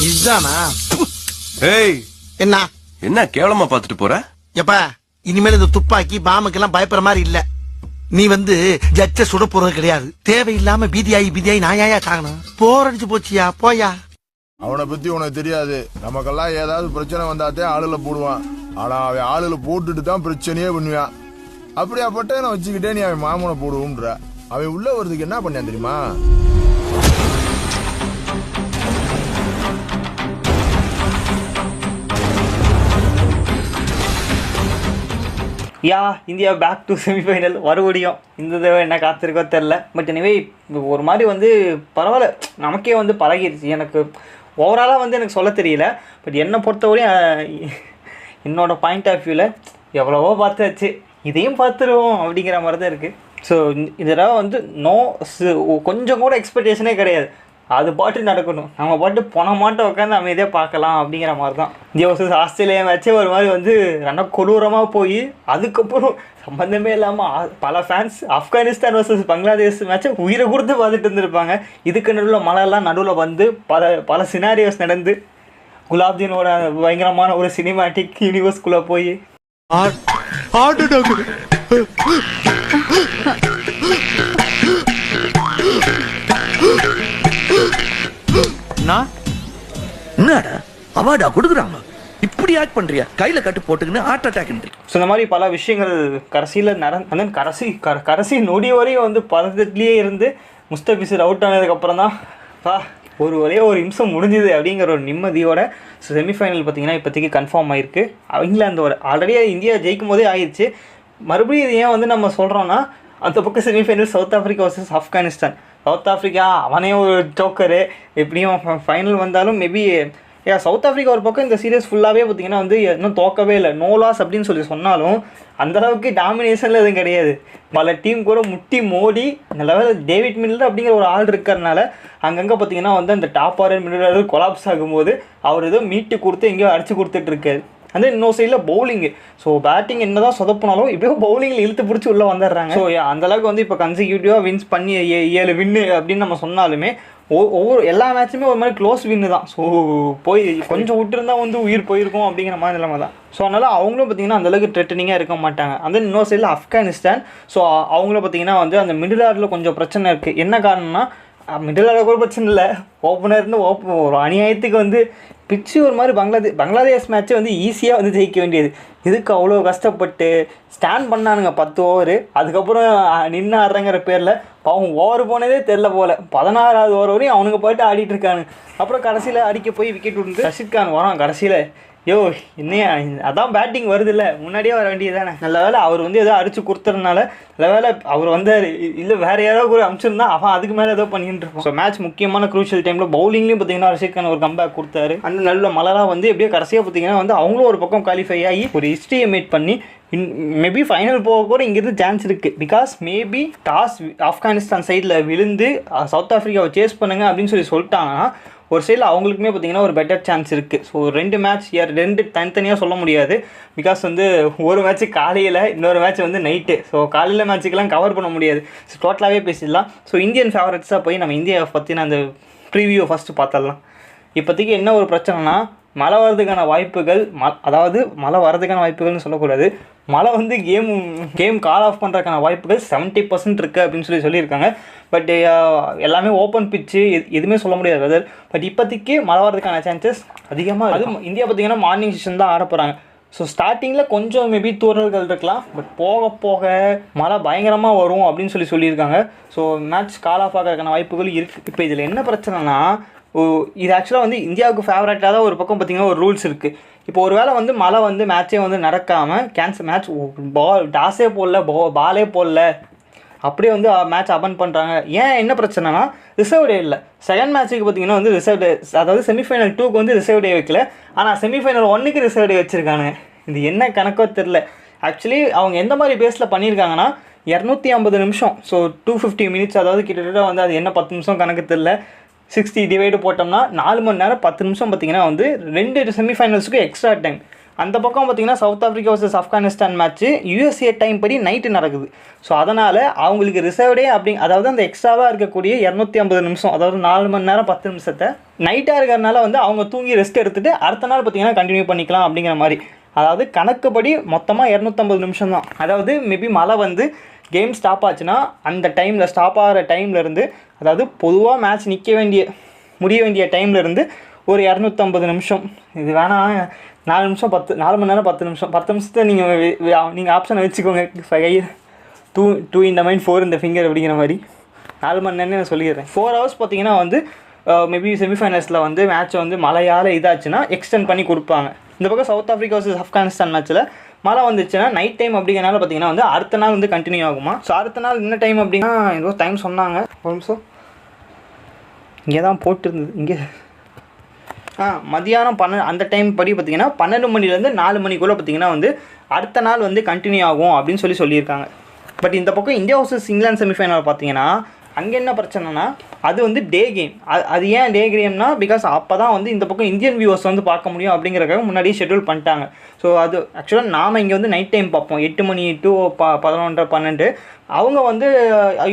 இதுதானா? ஏய், என்ன என்ன கேவலமா பாத்துட்டு போற? எப்பா இனிமேல் இந்த துப்பாக்கி பாமுக்கெல்லாம் பயப்படுற மாதிரி இல்ல. நீ ஜட்ஜ சுட போறது கிடையாது. தேவையில்லாம பீதியாயி நாயாயா சாகணும். போரடிச்சு போச்சியா, போயா. அவனை பத்தி உனக்கு தெரியாது. நமக்கெல்லாம் ஏதாவது பிரச்சனை வந்தாத்தே ஆளுல போடுவான். ஆனா அவன் ஆளுல போட்டுட்டு தான் பிரச்சனையே பண்ணுவான். அப்படியாப்பட்ட வச்சுக்கிட்டே நீ அவன் மாமனை போடுவோம்ன்ற. அவன் உள்ள வரதுக்கு என்ன பண்ணான் தெரியுமா? யா இந்தியா பேக் டு செமிஃபைனல் மறுபடியும். இந்த தடவை என்ன காத்திருக்கோ தெரில. பட் எனவே ஒரு மாதிரி பரவாயில்ல, நமக்கே பழகிடுச்சு. எனக்கு ஓவராலாக எனக்கு சொல்ல தெரியல. பட் என்னை பொறுத்தவரையும் என்னோட பாயிண்ட் ஆஃப் வியூவில் எவ்வளவோ பார்த்தாச்சு, இதையும் பார்த்துருவோம் அப்படிங்கிற மாதிரி தான் இருக்குது. ஸோ இந்த தடவை கொஞ்சம் கூட எக்ஸ்பெக்டேஷனே கிடையாது. அது பாட்டு நடக்கணும், நம்ம பாட்டு போன மாட்டோம் உட்காந்து அமைதியாக பார்க்கலாம் அப்படிங்கிற மாதிரி தான். இந்தியா வர்சஸ் ஆஸ்திரேலியா மேட்சே ஒரு மாதிரி ரொம்ப கொடூரமாக போய் அதுக்கப்புறம் சம்மந்தமே இல்லாமல் பல ஃபேன்ஸ் ஆப்கானிஸ்தான் வர்சஸ் பங்களாதேஷ் மேட்சை உயிரை கொடுத்து பார்த்துட்டு இருந்திருப்பாங்க. இதுக்கு நடுவில் மழைலாம் நடுவில் பல சினாரியோஸ் நடந்து குலாப்தீனோட பயங்கரமான ஒரு சினிமாட்டிக் யூனிவர்ஸ்குள்ளே போய் என்னடா அவார்டா கொடுக்குறாங்க, இப்படி ஆக்ட் பண்றியா? கையில கட்டு போட்டுக்கின்னு ஹார்ட் அட்டாக். ஸோ இந்த மாதிரி பல விஷயங்கள் கடைசியில் கடைசி நொடி வரையும் பதட்டத்துலேயே இருந்து முஸ்தபிசர் அவுட் ஆனதுக்கப்புறம் தான் ஒரே ஒரு நிமிஷம் முடிஞ்சுது அப்படிங்கிற ஒரு நிம்மதியோட செமிஃபைனல் பார்த்திங்கன்னா இப்போதைக்கு கன்ஃபார்ம் ஆகிருக்கு. இங்கிலாந்து ஆல்ரெடி இந்தியா ஜெயிக்கும் போதே ஆயிடுச்சு. மறுபடியும் இது ஏன் நம்ம சொல்கிறோன்னா, அந்த பக்கம் semi-final south Africa versus Afghanistan. South Africa அவனே ஒரு ஜோக்கரு, எப்படியும் ஃபைனல் வந்தாலும் மேபி சவுத் ஆஃப்ரிக்கா ஒரு பக்கம் இந்த சீரியஸ் ஃபுல்லாகவே பார்த்திங்கன்னா இன்னும் தோக்கவே இல்லை, நோ லாஸ் அப்படின்னு சொன்னாலும் அந்தளவுக்கு டாமினேஷனில் எதுவும் கிடையாது. பல டீம் கூட முட்டி மோடி இந்த லெவலில் டேவிட் மில்லர் அப்படிங்கிற ஒரு ஆள் இருக்கிறனால அங்கங்கே பார்த்திங்கன்னா அந்த top order middle order collapse ஆகும்போது அவர் ஏதோ மீட்டு கொடுத்து எங்கேயோ அடிச்சு கொடுத்துட்ருக்காரு. இன்னொரு சைடில் பவுலிங்கு. ஸோ பேட்டிங் என்ன தான் சொதப்பினாலும் இப்படியோ பவுலிங்கில் இழுத்து பிடிச்சி உள்ளே வந்துடுறாங்க. ஸோ அந்தளவுக்கு இப்போ கன்சிக்யூட்டிவாக வின்ஸ் பண்ணி 7 வின்னு அப்படின்னு நம்ம சொன்னாலுமே எல்லா மேட்சுமே ஒரு மாதிரி க்ளோஸ் வின்னு தான். ஸோ போய் கொஞ்சம் விட்டுருந்தா உயிர் போயிருக்கும் அப்படிங்கிற மாதிரி நிலைமை தான். ஸோ அதனால் அவங்களும் பார்த்திங்கன்னா அந்தளவுக்கு த்ரெட்டனிங்காக இருக்க மாட்டாங்க. இன்னொரு சைடில் ஆப்கானிஸ்தான். ஸோ அவங்களும் பார்த்திங்கன்னா அந்த மிடில் ஆர்டரில் கொஞ்சம் பிரச்சனை இருக்குது. என்ன காரணம்னா, மிடில் ஆர்டர் கூட பிரச்சனை இல்லை, ஓப்பனர்னு ஒரு அநியாயத்துக்கு பிச்சு ஒரு மாதிரி பங்களாதேஷ் மேட்ச்சை ஈஸியாக ஜெயிக்க வேண்டியது. இதுக்கு அவ்வளோ கஷ்டப்பட்டு ஸ்டாண்ட் பண்ணானுங்க 10 ஓவரு. அதுக்கப்புறம் நின்று ஆடுறங்கிற பேரில் பாவம் ஓவர் போனதே தெரில போல். 16வது ஓவர் வரையும் அவனுங்க போய்ட்டு ஆடிட்டு இருக்காங்க. அப்புறம் கடைசியில் அடிக்க போய் விக்கெட் விட்டு ரஷித் கான் வரான் கடைசியில். என்னையா அதான் பேட்டிங் வருது இல்லை, முன்னாடியே வர வேண்டியது தானே. நல்ல வேலை அவர் ஏதோ அடிச்சு கொடுத்துறதுனால நல்ல வேலை அவர் இல்லை வேறு யாராவது கூட அமிச்சிருந்தா அவன் அதுக்கு மேலே ஏதோ பண்ணிட்டு இருப்பான். ஸோ மேட்ச் முக்கியமான க்ரூஷியல் டைமில் பவுலிங்லேயும் பார்த்தீங்கன்னா ரஷித் கான் ஒரு கம்பேக் கொடுத்தாரு. அந்த நல்ல மலராக எப்படியோ கடைசியாக பார்த்தீங்கன்னா அவங்களும் ஒரு பக்கம் குவாலிஃபை ஆகி ஒரு ஹிஸ்ட்ரியை மேட் பண்ணி மேபி ஃபைனல் போக கூட இங்கேருந்து சான்ஸ் இருக்குது. பிகாஸ் மேபி டாஸ் ஆப்கானிஸ்தான் சைடில் விழுந்து சவுத் ஆஃப்ரிக்காவை சேஸ் பண்ணுங்க அப்படின்னு சொல்லிட்டாங்கன்னா ஒரு சைடில் அவங்களுக்குமே பார்த்திங்கன்னா ஒரு பெட்டர் சான்ஸ் இருக்குது. ஸோ 2 மேட்ச் தனித்தனியாக சொல்ல முடியாது. பிகாஸ் ஒரு மேட்ச்சு காலையில், இன்னொரு மேட்ச் நைட்டு. ஸோ காலையில் மேட்ச்சுக்கெல்லாம் கவர் பண்ண முடியாது. ஸோ டோட்டலாகவே பேசிடலாம். ஸோ இந்தியன் ஃபேவரட்ஸாக போய் நம்ம இந்தியாவை பற்றின அந்த ப்ரீவியூ ஃபஸ்ட்டு பார்த்துடலாம். இப்போதைக்கு என்ன ஒரு பிரச்சனைனா, மழை வர்றதுக்கான வாய்ப்புகள் அதாவது மழை வர்றதுக்கான வாய்ப்புகள்னு சொல்லக்கூடாது, மழை கேம் கால் ஆஃப் பண்ணுறதுக்கான வாய்ப்புகள் 70% இருக்குது அப்படின்னு சொல்லியிருக்காங்க. பட் எல்லாமே ஓப்பன் பிச்சு, எதுவுமே சொல்ல முடியாது வெதர். பட் இப்போதைக்கு மழை வர்றதுக்கான சான்சஸ் அதிகமாக. அது இந்தியா பார்த்திங்கன்னா மார்னிங் செஷன் தான் ஆட போகிறாங்க. ஸோ ஸ்டார்டிங்கில் கொஞ்சம் மேபி தூரல்கள் இருக்கலாம், பட் போக போக மழை பயங்கரமாக வரும் அப்படின்னு சொல்லியிருக்காங்க. ஸோ மேட்ச் கால் ஆஃப் ஆகிறதுக்கான வாய்ப்புகள் இருக்குது. இப்போ இதில் என்ன பிரச்சனைனா, இது ஆக்சுவலாக இந்தியாவுக்கு ஃபேவரட்டாக தான் ஒரு பக்கம் பார்த்திங்கன்னா ஒரு ரூல்ஸ் இருக்குது. இப்போ ஒரு வேளை மழை மேட்சே நடக்காமல் கேன்சல், மேட்ச் டாஸே போடல, பாலே போடல, அப்படியே மேட்ச் அபன் பண்ணுறாங்க. ஏன் என்ன பிரச்சனைனா, ரிசர்வ் டே இல்லை. செகண்ட் மேட்ச்சுக்கு பார்த்திங்கன்னா ரிசர்வ் டே, அதாவது செமிஃபைனல் 2க்கு ரிசர்வ் டே வைக்கல, ஆனால் செமிஃபைனல் 1க்கு ரிசர்வ் டே வச்சுருக்கானுங்க. இது என்ன கணக்கோ தெரில. ஆக்சுவலி அவங்க எந்த மாதிரி பேஸில் பண்ணியிருக்காங்கன்னா, 250 நிமிஷம், ஸோ 250 மினிட்ஸ், அதாவது கிட்டத்தட்ட அது என்ன 10 நிமிஷம் கணக்கு தெரில, 60 டிவைடு போட்டோம்னா 4 மணி நேரம் 10 நிமிஷம் பார்த்திங்கன்னா 2 செமிஃபைனல்ஸுக்கு எக்ஸ்ட்ரா டைம். அந்த பக்கம் பார்த்தீங்கன்னா south Africa vs Afghanistan match USA time படி நைட்டு நடக்குது. ஸோ அதனால் அவங்களுக்கு ரிசர்வ்டே அதாவது அந்த எக்ஸ்ட்ராவாக இருக்கக்கூடிய 250 நிமிஷம், அதாவது 4 மணி நேரம் 10 நிமிஷத்தை நைட்டாக இருக்கிறதுனால வந்து அவங்க தூங்கி ரெஸ்ட் எடுத்துகிட்டு அடுத்த நாள் பார்த்தீங்கன்னா கண்டினியூ பண்ணிக்கலாம் அப்படிங்கிற மாதிரி. அதாவது கணக்குப்படி மொத்தமாக 250 நிமிஷம் தான். அதாவது மேபி மழை வந்து கேம் ஸ்டாப் ஆச்சுன்னா அந்த டைமில் ஸ்டாப் ஆகிற டைம்லேருந்து, அதாவது பொதுவாக மேட்ச் முடிய வேண்டிய டைம்லேருந்து ஒரு 250 நிமிஷம். இது வேணாம் 4 நிமிஷம் 4 மணி நேரம் 10 நிமிஷம் 10 நிமிஷத்தை நீங்கள் ஆப்ஷனை வச்சுக்கோங்க. 2 in the mind 4 in the finger அப்படிங்கிற மாதிரி 4 மணி நேரம்னு நான் சொல்லிடுறேன். 4 hours பார்த்தீங்கன்னா வந்து மேபி செமிஃபைனல்ஸில் வந்து மேட்ச்சை வந்து மழையால் இதாச்சுன்னா எக்ஸ்டெண்ட் பண்ணி கொடுப்பாங்க. இந்த பக்கம் சவுத் ஆஃப்ரிக்கா vs ஆப்கானிஸ்தான் மேட்ச்சில் மழை வந்துச்சுன்னா நைட் டைம் அப்படிங்கிறனால பார்த்தீங்கன்னா வந்து அடுத்த நாள் வந்து கண்டினியூ ஆகுமா. ஸோ அடுத்த நாள் என்ன டைம் அப்படின்னா ஏதோ டைம் சொன்னாங்க, ஒரு நிமிஷம் இங்கே தான் போட்டுருந்தது, இங்கே மதியானம் அந்த டைம் படி பார்த்தீங்கன்னா 12 மணிலேருந்து 4 மணிக்குள்ளே பார்த்தீங்கன்னா வந்து அடுத்த நாள் வந்து கண்டினியூ ஆகும் அப்படின்னு சொல்லியிருக்காங்க. பட் இந்த பக்கம் இந்தியா vs இங்கிலாந்து செமிஃபைனல் பார்த்தீங்கன்னா அங்கே என்ன பிரச்சனைனா அது வந்து டே கேம். அது ஏன் டே கேம்னா பிகாஸ் அப்போ தான் வந்து இந்த பக்கம் இந்தியன் வியூவர்ஸ் வந்து பார்க்க முடியும் அப்படிங்கிறக்காக முன்னாடியே ஷெட்யூல் பண்ணிட்டாங்க. ஸோ அது ஆக்சுவலாக நாம் இங்கே வந்து நைட் டைம் பார்ப்போம் 8 மணி to 11, 12. அவங்க வந்து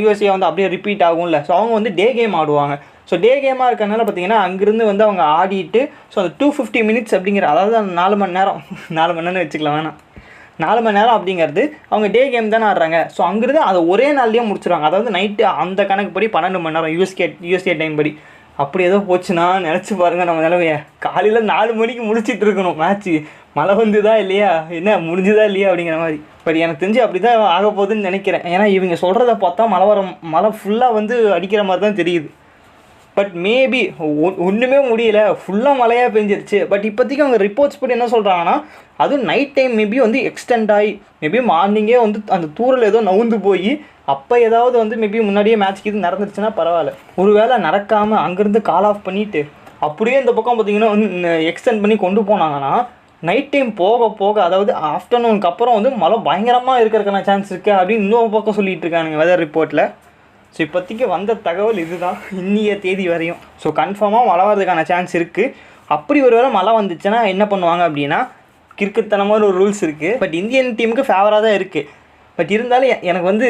யூஎஸ்ஏ வந்து அப்படியே ரிப்பீட் ஆகும்ல. ஸோ அவங்க வந்து டே கேம் ஆடுவாங்க. ஸோ டே கேமாக இருக்கிறதுனால பார்த்தீங்கன்னா அங்கேருந்து வந்து அவங்க ஆடிட்டு ஸோ அந்த 250 மினிட்ஸ் அப்படிங்கிற, அதாவது அந்த 4 மணி நேரம் வச்சுக்கலாம், வேணாம் 4 மணி நேரம் அப்படிங்கிறது அவங்க டே கேம் தானே ஆடுறாங்க. ஸோ அங்கேருந்து அதை ஒரே நாள்லேயே முடிச்சிடுவாங்க. அதாவது நைட்டு அந்த கணக்கு படி 12 மணி நேரம் யூஎஸ்ஏ டைம் படி. அப்படி ஏதோ போச்சுன்னா நினச்சி பாருங்கள் நம்ம நிலவைய. காலையில் 4 மணிக்கு முடிச்சிட்டு இருக்கணும் மேட்ச்சு, மழை வந்துதா இல்லையா, என்ன முடிஞ்சுதா இல்லையா அப்படிங்கிற மாதிரி. பட் எனக்கு தெரிஞ்சு அப்படி தான் ஆக போகுதுன்னு நினைக்கிறேன். ஏன்னா இவங்க சொல்கிறத பார்த்தா மழை ஃபுல்லாக வந்து அடிக்கிற மாதிரி தான் தெரியுது. பட் மேபி ஒன்றுமே முடியல, ஃபுல்லாக மழையாக பெஞ்சிருச்சு. பட் இப்போதைக்கு அவங்க ரிப்போர்ட்ஸ் படி என்ன சொல்கிறாங்கன்னா அதுவும் நைட் டைம் மேபி வந்து எக்ஸ்டெண்ட் ஆகி மேபி மார்னிங்கே வந்து அந்த தூரல் ஏதோ நவுந்து போய் அப்போ ஏதாவது வந்து மேபி முன்னாடியே மேட்ச்க்கு இது நடந்துருச்சுன்னா பரவாயில்ல. ஒரு வேளை நடக்காமல் அங்கேருந்து கால் ஆஃப் பண்ணிவிட்டு அப்படியே இந்த பக்கம் பார்த்திங்கன்னா எக்ஸ்டெண்ட் பண்ணி கொண்டு போனாங்கன்னா நைட் டைம் போக அதாவது ஆஃப்டர்நூனுக்கு அப்புறம் வந்து மழை பயங்கரமாக இருக்கிறதுக்கான சான்ஸ் இருக்குது அப்படின்னு இன்னொரு பக்கம் சொல்லிகிட்டு இருக்கானுங்க வெதர் ரிப்போர்ட்டில். ஸோ இப்போதைக்கு வந்த தகவல் இதுதான் இன்னிய தேதி வரையும். ஸோ கன்ஃபார்மாக மழை வரதுக்கான சான்ஸ் இருக்குது. அப்படி ஒரு வேளை மழை வந்துச்சுன்னா என்ன பண்ணுவாங்க அப்படின்னா கிறுக்குத்தனமான ஒரு ரூல்ஸ் இருக்குது. பட் இந்தியன் டீமுக்கு ஃபேவராக தான் இருக்குது. பட் இருந்தாலும் எனக்கு வந்து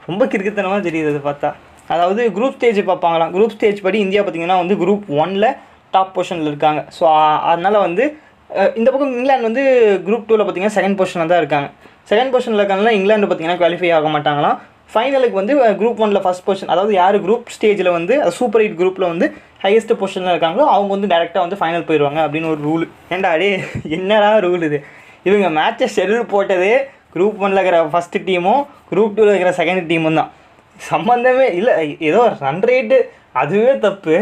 ரொம்ப கிறுக்குத்தனமாக தெரியுது அது பார்த்தா. அதாவது குரூப் ஸ்டேஜ் பார்ப்பாங்களாம். குரூப் ஸ்டேஜ் படி இந்தியா பார்த்திங்கன்னா வந்து குரூப் 1ல் டாப் பொசிஷனில் இருக்காங்க. ஸோ அதனால் வந்து இந்த பக்கம் இங்கிலாந்து வந்து குரூப் 2ல் பார்த்திங்கன்னா செகண்ட் பொசிஷனில் தான் இருக்காங்க. செகண்ட் பொசிஷனில் இருக்காங்கன்னா இங்கிலாந்து பார்த்திங்கன்னா குவாலிஃபை ஆக மாட்டாங்களாம். ஃபைனலுக்கு வந்து குரூப் 1ல் ஃபஸ்ட் பொசிஷன், அதாவது யார் குரூப் ஸ்டேஜில் வந்து சூப்பர் 8 குரூப்பில் வந்து ஹையஸ்ட் பொசிஷனில் இருக்காங்களோ அவங்க வந்து டேரெக்டாக வந்து ஃபைனல் போயிடுவாங்க அப்படின்னு ஒரு ரூல். ஏன்டா அடே என்னடா ரூல் இது? இவங்க மேட்சை ஷெட்யூல் போட்டதே குரூப் 1ல் இருக்கிற ஃபஸ்ட்டு டீமும் குரூப் 2ல் இருக்கிற செகண்ட் டீமும் தான். சம்மந்தமே இல்லை. ஏதோ ரன் ரேட்டு அதுவே தப்பு.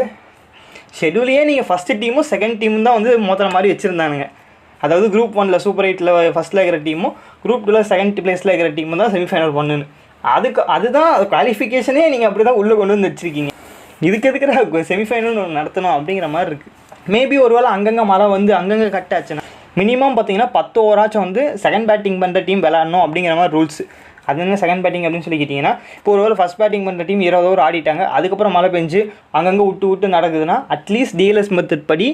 ஷெட்யூலையே நீங்கள் ஃபஸ்ட்டு டீமும் செகண்ட் டீமும் தான் வந்து மோத்துற மாதிரி வச்சுருந்தானுங்க. அதாவது குரூப் 1ல் சூப்பர் 8ல் ஃபஸ்ட்டில் இருக்கிற டீமும் குரூப் 2ல் செகண்ட் பிளேஸில் இருக்கிற டீமும் தான் செமிஃபைனல் பண்ணுன்னு. அதுதான் குவாலிஃபிகேஷனே நீங்கள் அப்படி தான் உள்ளே கொண்டு வந்து வச்சுருக்கீங்க. இதுக்கு எதுக்குற செமிஃபைனல் நடத்தணும் அப்படிங்கிற மாதிரி இருக்குது. மேபி ஒரு வேளை அங்கங்கே மழை வந்து அங்கங்கே கட் ஆச்சுன்னா மினிமம் பார்த்தீங்கன்னா 10 ஓவராச்சும் வந்து செகண்ட் பேட்டிங் பண்ணுற டீம் விளையாடணும் அப்படிங்கிற மாதிரி ரூல்ஸ். அது என்ன செகண்ட் பேட்டிங் அப்படின்னு சொல்லிக்கிட்டிங்கன்னா இப்போ ஒரு வேளை ஃபஸ்ட் பேட்டிங் பண்ணுற டீம் 20 ஓவர் ஆடிட்டாங்க, அதுக்கப்புறம் மழை பெஞ்சு அங்கங்கே விட்டு நடக்குதுன்னா அட்லீஸ்ட் டிஎல்எஸ் மெத்தட் படி